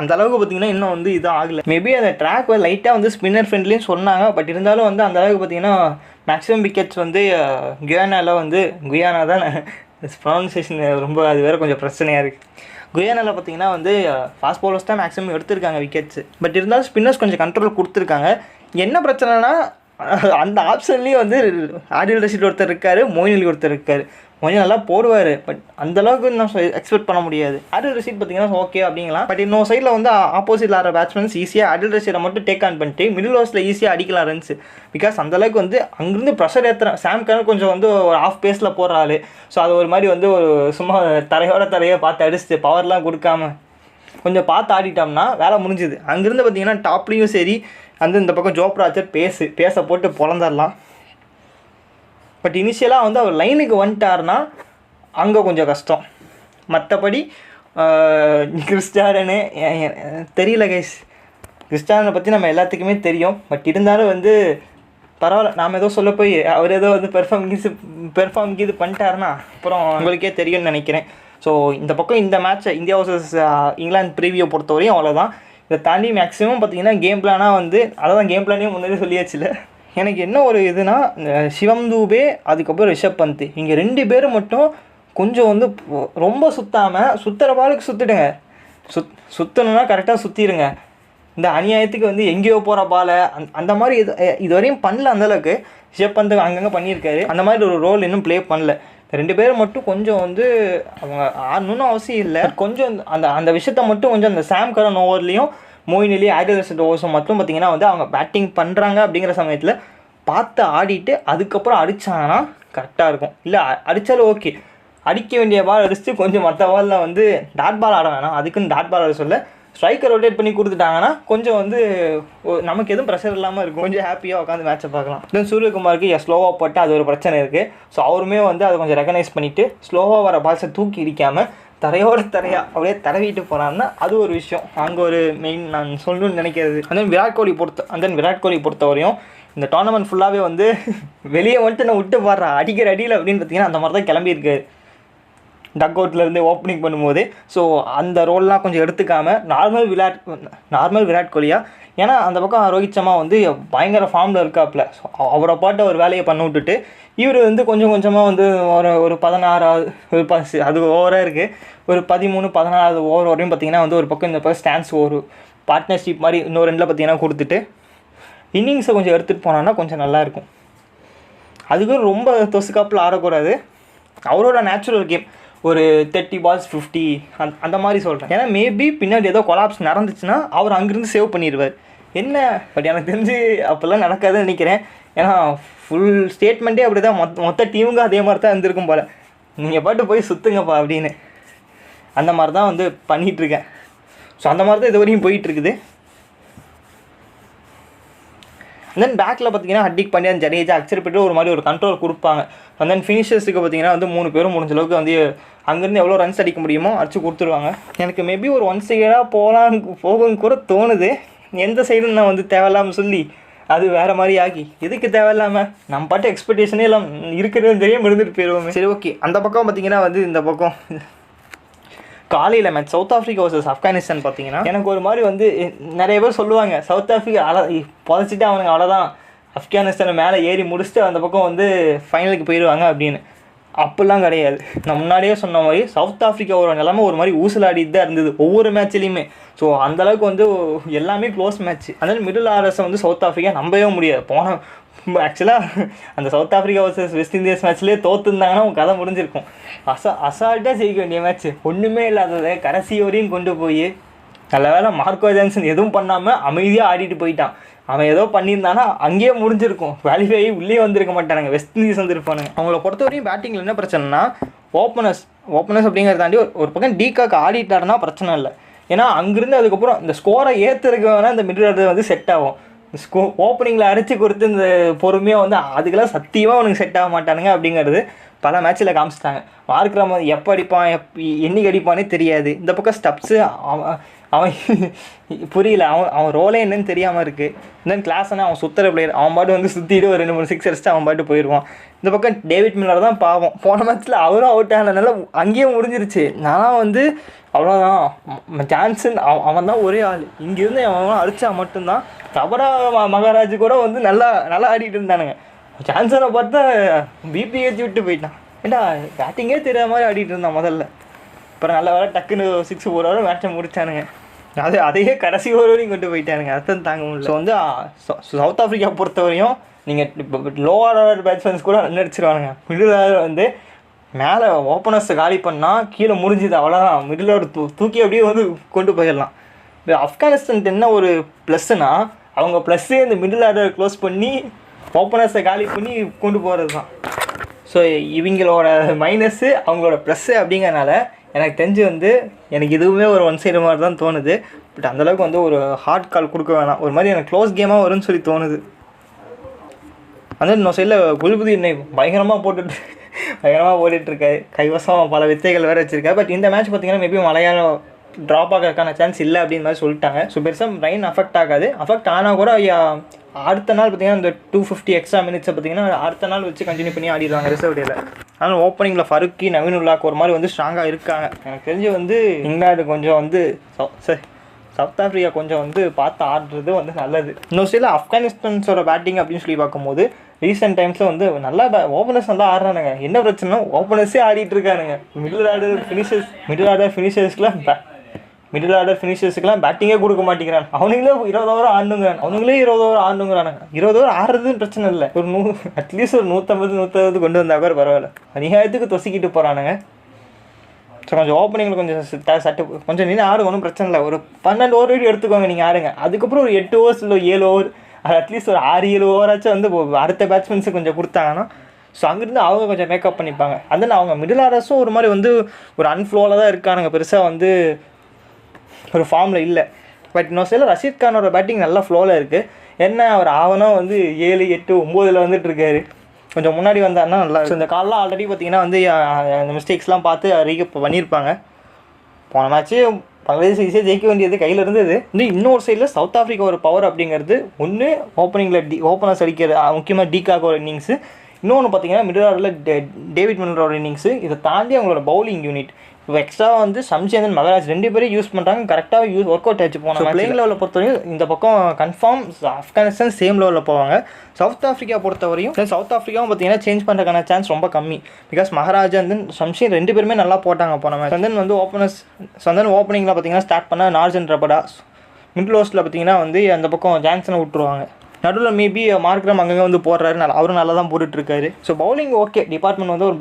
அந்த அளவுக்கு பார்த்தீங்கன்னா இன்னும் வந்து இது ஆகலை. மேபி அந்த ட்ராக் லைட்டாக வந்து ஸ்பின்னர் ஃப்ரெண்ட்லின்னு சொன்னாங்க. பட் இருந்தாலும் வந்து அந்த அளவுக்கு பார்த்தீங்கன்னா மேக்ஸிமம் விக்கெட்ஸ் வந்து குயானா தான் ப்ரொனன்சியேஷன் ரொம்ப அது வேறு கொஞ்சம் பிரச்சனையாக இருக்குது. குயானாவில் பார்த்தீங்கன்னா வந்து ஃபாஸ்ட் பவுலர்ஸ் தான் மேக்ஸிமம் எடுத்திருக்காங்க விக்கெட்ஸு. பட் இருந்தாலும் ஸ்பின்னர்ஸ் கொஞ்சம் கண்ட்ரோல் கொடுத்துருக்காங்க. என்ன பிரச்சனைனா அந்த ஆப்ஷன்லேயும் வந்து ஆடில் ரஷீத் ஒருத்தர் இருக்கார், மொயின் அலி ஒருத்தர் இருக்கார். கொஞ்சம் நல்லா போடுவார், பட் அந்தளவுக்கு நான் எக்ஸ்பெக்ட் பண்ண முடியாது. ஆடில் ரஷீத் பார்த்தீங்கன்னா ஓகே அப்படிங்கலாம். பட் இன்னொரு சைடில் வந்து ஆப்போசிட்டில் ஆடுற பேட்ஸ்மேன்ஸ் ஈஸியாக ஆடில் ரஷீடை மட்டும் டேக் ஆன் பண்ணிட்டு மிடில் ஓவர்ஸில் ஈஸியாக அடிக்கலாம் ரன்ஸ். பிகாஸ் அந்தளவுக்கு வந்து அங்கேருந்து ப்ரெஷர் ஏற்றுறேன். சாம் கரன் கொஞ்சம் வந்து ஒரு ஆஃப் பேஸில் போடுறாள். ஸோ அது ஒரு மாதிரி வந்து ஒரு சும்மா தரையை பார்த்து அடிச்சுட்டு பவர்லாம் கொடுக்காம கொஞ்சம் பார்த்து ஆடிட்டோம்னா வேலை முடிஞ்சுது. அங்கேருந்து பார்த்தீங்கன்னா டாப்லேயும் சரி, இந்த பக்கம் ஜோப்ராச்சர் பேச போட்டு பொழந்துடலாம். பட் இனிஷியலாக வந்து அவர் லைனுக்கு வந்துட்டார்னா அங்கே கொஞ்சம் கஷ்டம். மற்றபடி கிறிஸ் ஜார்டனு தெரியல கைஸ். கிறிஸ் ஜார்டனை பற்றி நம்ம எல்லாத்துக்குமே தெரியும். பட் இருந்தாலும் வந்து பரவாயில்ல, நாம் ஏதோ சொல்ல போய் அவர் ஏதோ வந்து பெர்ஃபார்ம் இது பண்ணிட்டாருன்னா அப்புறம் உங்களுக்கே தெரியும்னு நினைக்கிறேன். ஸோ இந்த பக்கம் இந்த மேட்ச்சை இந்தியா வர்சஸ் இங்கிலாந்து ப்ரீவியூ பொறுத்தவரையும் அவ்வளோதான். இதை தாண்டி மேக்ஸிமம் பார்த்தீங்கன்னா கேம் பிளானாக வந்து அதான் கேம் பிளானே முன்னாடி சொல்லியாச்சுல. எனக்கு என்ன ஒரு இதுனா, சிவம் தூபே அதுக்கப்புறம் ரிஷப் பந்த் இங்கே 2 பேரும் மட்டும் கொஞ்சம் வந்து ரொம்ப சுற்றுற பாலுக்கு சுற்றிடுங்க. சுற்றணுன்னா கரெக்டாக சுற்றிடுங்க. இந்த அநியாயத்துக்கு வந்து எங்கேயோ போகிற பாலை அந்த மாதிரி இதுவரையும் பண்ணல. அந்தளவுக்கு ரிஷப் பந்த் அங்கங்கே பண்ணியிருக்காரு. அந்த மாதிரி ஒரு ரோல் இன்னும் ப்ளே பண்ணல. 2 பேரும் மட்டும் கொஞ்சம் வந்து அவங்க ஆடணுன்னு அவசியம் இல்லை. கொஞ்சம் அந்த விஷயத்த மட்டும் கொஞ்சம் அந்த சாம் கரன் ஓவர்லேயும் மொயின் அலி, ஆடில் ரஷீத் ஓவர்ஸும் மட்டும் பார்த்திங்கன்னா வந்து அவங்க பேட்டிங் பண்ணுறாங்க அப்படிங்கிற சமயத்தில் பார்த்து ஆடிட்டு அதுக்கப்புறம் அடித்தாங்கன்னா கரெக்டாக இருக்கும். இல்லை அடித்தாலும் ஓகே, அடிக்க வேண்டிய பால் அடிச்சுட்டு கொஞ்சம் மற்ற பாலில் வந்து டாட் பால் ஆட வேணாம். அதுக்குன்னு டாட் பால் ஆட சொல்ல ஸ்ட்ரைக்கர் ரொட்டேட் பண்ணி கொடுத்துட்டாங்கன்னா கொஞ்சம் வந்து நமக்கு எதுவும் ப்ரெஷர் இல்லாமல் இருக்கும். கொஞ்சம் ஹாப்பியாக உட்காந்து மேட்சை பார்க்கலாம். தென் சூரியகுமாருக்கு ஸ்லோவாக போட்டு அது ஒரு பிரச்சனை இருக்குது. ஸோ அவருமே வந்து அதை கொஞ்சம் ரெகனைஸ் பண்ணிவிட்டு ஸ்லோவாக வர பால்ஸை தூக்கி இடிக்காமல் தரையாக அப்படியே தடவிட்டு போகிறான்னா அது ஒரு விஷயம். அங்கே ஒரு மெயின் நான் சொல்லணும்னு நினைக்கிறது. விராட் கோலி பொறுத்தவரையும் இந்த டோர்னமெண்ட் ஃபுல்லாகவே வந்து வெளியே வந்துட்டு நான் விட்டு பாடுறேன் அடிக்கிற அடியில் அப்படின்னு பார்த்தீங்கன்னா அந்த மாதிரி தான் கிளம்பியிருக்காரு டக் அவுட்லேருந்து ஓப்பனிங் பண்ணும்போது. ஸோ அந்த ரோல்லாம் கொஞ்சம் எடுத்துக்காமல் நார்மல் விராட் கோலியா. ஏன்னா அந்த பக்கம் ரோஹித் சர்மா வந்து பயங்கர ஃபார்மில் இருக்காப்புல. ஸோ அவரை பாட்டு ஒரு வேலையை பண்ணி விட்டுட்டு இவர் வந்து கொஞ்சம் கொஞ்சமாக வந்து ஒரு 16 அது ஓவராக இருக்குது. ஒரு 13-14 ஓவர் வரையும் பார்த்திங்கன்னா வந்து ஒரு பக்கம் இந்த பக்கம் ஸ்டான்ஸ் ஒரு பார்ட்னர்ஷிப் மாதிரி இன்னொரு ரெண்டில் பார்த்திங்கன்னா கொடுத்துட்டு இன்னிங்ஸை கொஞ்சம் எடுத்துகிட்டு போனான்னா கொஞ்சம் நல்லாயிருக்கும். அதுக்கு ரொம்ப தொசுக்காப்பில் ஆடக்கூடாது. அவரோட நேச்சுரல் கேம் ஒரு 30 balls 50 அந்த மாதிரி சொல்கிறேன். ஏன்னா மேபி பின்னாடி ஏதோ கொலாப்ஸ் நடந்துச்சுன்னா அவர் அங்கேருந்து சேவ் பண்ணிடுவார். என்ன பட் எனக்கு தெரிஞ்சு அப்போல்லாம் நடக்காதுன்னு நினைக்கிறேன். ஏன்னா ஃபுல் ஸ்டேட்மெண்ட்டே அப்படி தான் மொத்த டீமுங்க அதே மாதிரி தான் இருந்திருக்கும் போல். நீங்கள் பாட்டு போய் சுற்றுங்கப்பா அப்படின்னு. அந்த மாதிரி தான் வந்து பண்ணிகிட்ருக்கேன். ஸோ அந்த மாதிரி தான் இது வரையும் போயிட்டுருக்குது. தென் பேக்கில் பார்த்தீங்கன்னா ஹர்திக் பாண்டியா, ஜடேஜா, அக்ஷர் பட்டேல் ஒரு மாதிரி ஒரு கண்ட்ரோல் கொடுப்பாங்க. அண்ட் தென் ஃபினிஷர்ஸுக்கு பார்த்தீங்கன்னா வந்து 3 பேரும் முடிஞ்ச அளவுக்கு வந்து அங்கேருந்து எவ்வளோ ரன்ஸ் அடிக்க முடியுமோ அடிச்சு கொடுத்துருவாங்க. எனக்கு மேபி ஒரு 1 சைடாக போகணும்னு கூட தோணுது. எந்த சைடுன்னு நான் வந்து தேவையில்லாமல் சொல்லி அது வேறு மாதிரி ஆகி எதுக்கு தேவையில்லாமல் நம்ம பாட்டு எக்ஸ்பெக்டேஷனே எல்லாம் இருக்கிறது தெரியாமல் இருந்துட்டு போயிடுவோமே. சரி, ஓகே. அந்த பக்கம் பார்த்தீங்கன்னா வந்து இந்த பக்கம் காலையில் match south Africa versus Afghanistan பார்த்தீங்கன்னா எனக்கு ஒரு மாதிரி வந்து நிறைய பேர் சொல்லுவாங்க சவுத் ஆஃப்ரிக்கா புதைச்சிட்டு அவனுங்க அவ்வளோதான், ஆப்கானிஸ்தானை மேலே ஏறி முடிச்சுட்டு அந்த பக்கம் வந்து ஃபைனலுக்கு போயிடுவாங்க அப்படின்னு. அப்படிலாம் கிடையாது. நான் முன்னாடியே சொன்ன மாதிரி சவுத் ஆஃப்ரிக்காவோட நிலைமை ஒரு மாதிரி ஊசலாடிட்டு தான் இருந்தது ஒவ்வொரு மேட்ச்லேயுமே. ஸோ அந்தளவுக்கு வந்து எல்லாமே க்ளோஸ் மேட்ச். அதனால் மிடில் ஆர்டர்ஸை வந்து சவுத் ஆஃப்ரிக்கா நம்பவே முடியாது. ஆக்சுவலாக அந்த South Africa versus West Indies மேட்ச்லேயே தோற்றுருந்தாங்கன்னா உங்கள் கதை முடிஞ்சிருக்கும். அசால்ட்டாக ஜெயிக்க வேண்டிய மேட்ச், ஒன்றுமே இல்லாததை கடைசி வரையும் கொண்டு போய் நல்ல வேளை மார்க்கோ ஜான்சன் எதுவும் பண்ணாமல் அமைதியாக ஆடிட்டு போயிட்டான். அவன் ஏதோ பண்ணியிருந்தானா அங்கேயே முடிஞ்சிருக்கும், குவாலிஃபை ஆகி உள்ளே வந்திருக்க மாட்டானுங்க, வெஸ்ட் இண்டீஸ் வந்துருப்பானுங்க. அவங்கள பொறுத்த வரையும் பேட்டிங்கில் என்ன பிரச்சனைனா ஓப்பனர்ஸ் அப்படிங்கிறத தாண்டி ஒரு பக்கம் டீகாக் ஆடிட்டாருன்னா பிரச்சனை இல்லை. ஏன்னா அங்கேருந்து அதுக்கப்புறம் இந்த ஸ்கோரை ஏற்றுறதுக்கு வேணால் இந்த மிடில் ஆர்டர் வந்து செட் ஆகும். ஓப்பனிங்கில் அடித்து கொடுத்து இந்த பொறுமையாக வந்து அதுக்கெல்லாம் சத்தியமாக அவனுக்கு செட் ஆக மாட்டானுங்க அப்படிங்கிறது பல மேட்ச்சில் காமிச்சிட்டாங்க. மார்க்ரம் எப்போ அடிப்பான் என்னைக்கு அடிப்பானே தெரியாது. இந்த பக்கம் ஸ்டப்ஸு அவன் புரியல, அவன் ரோலே என்னன்னு தெரியாமல் இருக்குது. தென் கிளாஸ்னா அவன் சுற்றுற பிளேயர், அவன் பாட்டு வந்து சுற்றிட்டு ஒரு 2-3 6 அடிச்சுட்டு அவன் பாட்டு போயிடுவான். இந்த பக்கம் டேவிட் மில்லர் தான் பாவம், போன மேட்ச்சில் அவரும் அவுட் ஆனதுனால அங்கேயே முடிஞ்சிருச்சு. நான் வந்து அவ்வளோதான் ஜான்சன் அவன் தான் ஒரே ஆள், இங்கேருந்து அவன் அடித்தா மட்டும்தான். கபடா மகாராஜ் கூட வந்து நல்லா ஆடிட்டு இருந்தானுங்க. ஜான்சனை பார்த்தா பிபி ஏற்றி விட்டு போயிட்டான். ஏண்டா பேட்டிங்கே தெரியாத மாதிரி ஆடிட்டு இருந்தான் முதல்ல. அப்புறம் நல்ல வேலை டக்குன்னு 6 போடுற மேட்சை முடிச்சானுங்க. அதையே கடைசி ஓவரையும் கொண்டு போயிட்டானுங்க. அர்த்தம் தாங்க முடியல. ஸோ வந்து சவுத் ஆஃப்ரிக்கா பொறுத்தவரையும் நீங்கள் லோ ஆர்டர் பேட்ஸ்மேன்ஸ் கூட ரன் அடிச்சிருவானுங்க. மிடில் ஆர்டர் வந்து மேலே ஓப்பனர்ஸை காலி பண்ணால் கீழே முடிஞ்சுது, அவ்வளோதான். மிடில் ஆர்டர் தூக்கி அப்படியே வந்து கொண்டு போயிடலாம். இப்போ ஆப்கானிஸ்தான் என்ன ஒரு ப்ளஸ்ஸுனா அவங்க ப்ளஸ்ஸே இந்த மிடில் ஆர்டர் க்ளோஸ் பண்ணி ஓப்பனர்ஸை காலி பண்ணி கொண்டு போகிறது தான். ஸோ இவங்களோட மைனஸ்ஸு அவங்களோட ப்ளஸ்ஸு அப்படிங்கிறனால எனக்கு தெரிஞ்சு வந்து எனக்கு இதுவுமே ஒரு 1 சைடு மாதிரி தான் தோணுது. பட் அந்தளவுக்கு வந்து ஒரு ஹார்ட் கால் கொடுக்க வேணாம், ஒரு மாதிரி எனக்கு க்ளோஸ் கேமாக வரும்னு சொல்லி தோணுது. அந்த இன்னொரு சைடில் குல்புதி பயங்கரமாக ஓடிட்டுருக்காரு, கைவசம் பல வித்தைகள் வேறு வச்சுருக்காரு. பட் இந்த மேட்ச் பார்த்திங்கன்னா மேபி மலையாளம் ட்ராப் ஆகிறதுக்கான சான்ஸ் இல்லை அப்படின்னு மாதிரி சொல்லிட்டாங்க. ஸோ பெருசாக ரெயின் அஃபெக்ட் ஆகாது. அஃபெக்ட் ஆனால் கூட அடுத்த நாள் பார்த்திங்கன்னா இந்த 250 எக்ஸ்ட்ரா மினிட்ஸை பார்த்திங்கன்னா அடுத்த நாள் வச்சு கண்டினியூ பண்ணி ஆடிடுவாங்க ரிசர்வ் டேயில். ஆனால் ஓப்பனிங்கில் ஃபருக்கி, நவீனுல்லாக்கு ஒரு மாதிரி வந்து ஸ்ட்ராங்காக இருக்காங்க. எனக்கு தெரிஞ்சு வந்து இங்கிலாந்து கொஞ்சம் வந்து சவுத் ஆஃப்ரிக்கா கொஞ்சம் வந்து பார்த்து ஆடுறது வந்து நல்லது. இன்னொரு சைடில் ஆப்கானிஸ்தான்ஸோட பேட்டிங் அப்படின்னு சொல்லி பார்க்கும்போது ரீசெண்ட் டைம்ஸில் வந்து நல்லா ஓப்பனர்ஸ் நல்லா ஆடுறானுங்க. என்ன பிரச்சனைனா ஓப்பனர்ஸே ஆடிட்டு இருக்கானுங்க. மிடில் ஆர்டர் ஃபினிஷர்ஸுக்கெலாம் பேட்டிங்கே கொடுக்க மாட்டேங்கிறான். அவனுங்களே 20 ஓவர் ஆடணுங்கிறானுங்க. 20 ஓவர் ஆடுறதுன்னு பிரச்சனை இல்லை, ஒரு அட்லீஸ்ட் ஒரு 150 கொண்டு வந்தால் கூட பரவாயில்ல. அநியாயத்துக்கு தொசிக்கிட்டு போகிறானுங்க. ஸோ கொஞ்சம் ஓப்பனிங்கில் கொஞ்சம் கொஞ்சம் நின்று ஆடுங்க, ஒன்றும் பிரச்சனை இல்லை. ஒரு 12 ஓவர் எடுத்துக்கோங்க நீங்கள் ஆடுங்க. அதுக்கப்புறம் ஒரு 8 ஓவர்ஸ் இல்லை 7 ஓவர், அது அட்லீஸ்ட் ஒரு 6-7 ஓவராச்சும் வந்து அடுத்த பேட்ஸ்மேன்ஸுக்கு கொஞ்சம் கொடுத்தாங்கன்னா ஸோ அங்கேருந்து அவங்க கொஞ்சம் மேக்கப் பண்ணிப்பாங்க. அதனால் அவங்க மிடில் ஆர்டர்ஸும் ஒரு மாதிரி வந்து ஒரு அன்ஃப்ளோவில் தான் இருக்கானுங்க, பெருசாக வந்து ஒரு ஃபார்மில் இல்லை. பட் இன்னொரு சைடில் ரஷீத் கானோட பேட்டிங் நல்லா ஃப்ளோவில் இருக்குது. என்ன அவர் ஆவணம் வந்து 7, 8, 9 வந்துட்டுருக்காரு. கொஞ்சம் முன்னாடி வந்தாருன்னா நல்லா. ஸோ இந்த காலெலாம் ஆல்ரெடி பார்த்திங்கன்னா வந்து அந்த மிஸ்டேக்ஸ்லாம் பார்த்து ரீகப் பண்ணியிருப்பாங்க. போன மேட்ச்சு பங்களாதேஷ் ஈஸியாக ஜெயிக்க வேண்டியது கையில் இருந்தது. இன்னொரு சைடில் சவுத் ஆஃப்ரிக்கா ஒரு பவர் அப்படிங்கிறது ஒன்று ஓப்பனிங்கில் ஓப்பனர்ஸ் அடிக்கிற முக்கியமாக டீகாக் ஒரு இன்னிங்ஸு, இன்னொன்று பார்த்தீங்கன்னா மிடில் ஆர்டரில் டேவிட் மில்லரோட இன்னிங்ஸு. இதை தாண்டி அவங்களோட பவுலிங் யூனிட் இப்போ எக்ஸ்ட்ரா வந்து சம்ஷேந்தன் மகராஜ் 2 பேரும் யூஸ் பண்ணுறாங்க. கரெக்டாக ஒர்க் அவுட் ஆச்சு. போன பிளேயிங் லெவலில் பொறுத்தவரையும் இந்த பக்கம் கன்ஃபார்ம் ஆப்கானிஸ்தான் சேம் லெவலில் போவாங்க. சவுத் ஆஃப்ரிக்கா பொறுத்தவரையும் சவுத் ஆஃப்ரிக்காவும் பார்த்தீங்கன்னா சேஞ்ச் பண்ணுறதுக்கான சான்ஸ் ரொம்ப கம்மி. பிகாஸ் மகராஜ் அண்ட் தென் சம்ஷேன் 2 பேருமே நல்லா போட்டாங்க போன மேட்ச். தென் வந்து ஓப்பனிங்கில் பார்த்தீங்கன்னா ஸ்டார்ட் பண்ணால் நார்ஜன் ரபடா, மிடில் ஓவர்ஸில் பார்த்தீங்கன்னா வந்து அந்த பக்கம் ஜான்சனை விட்டுருவாங்க. நடுவில் மேபி மார்க்ரம் அங்கங்கே வந்து போடுறாரு, அவரும் நல்லா தான் போட்டுட்ருக்காரு. ஸோ பவுலிங் ஓகே, டிபார்ட்மெண்ட் வந்து ஒரு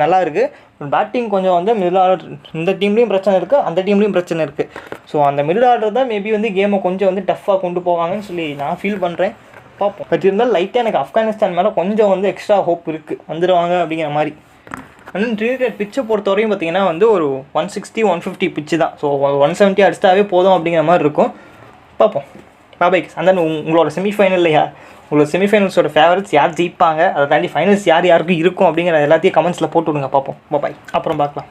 நல்லா இருக்குது. பேட்டிங் கொஞ்சம் வந்து மிடில் ஆர்டர் இந்த டீம்லேயும் பிரச்சனை இருக்குது, அந்த டீம்லேயும் பிரச்சனை இருக்குது. ஸோ அந்த மிடில் ஆர்டர் தான் மேபி வந்து கேமை கொஞ்சம் வந்து டஃப்பாக கொண்டு போவாங்கன்னு சொல்லி நான் ஃபீல் பண்ணுறேன். பார்ப்போம். பட் இருந்தாலும் லைட்டாக எனக்கு ஆப்கானிஸ்தான் மேலே கொஞ்சம் வந்து எக்ஸ்ட்ரா ஹோப் இருக்குது, வந்துடுவாங்க அப்படிங்கிற மாதிரி. ஆனால் கிரிக்கெட் பிச்சை பொறுத்தவரையும் பார்த்தீங்கன்னா வந்து ஒரு 160 150 பிச்சு தான். ஸோ 170 அடிச்சிட்டாவே போதும் அப்படிங்கிற மாதிரி இருக்கும். பார்ப்போம். பாபாய். அந்த உங்களோட செமிஃபைனல்லையா உங்களோட செமிஃபைனல்ஸோட ஃபேவரட்ஸ் யார் ஜெயிப்பாங்க, அதை தாண்டி ஃபைனல்ஸ் யார் யாருக்கும் இருக்கும் அப்படிங்கிற எல்லாத்தையும் கமெண்ட்ஸில் போட்டு விடுங்க. பார்ப்போம். பாபாய். அப்புறம் பார்க்கலாம்.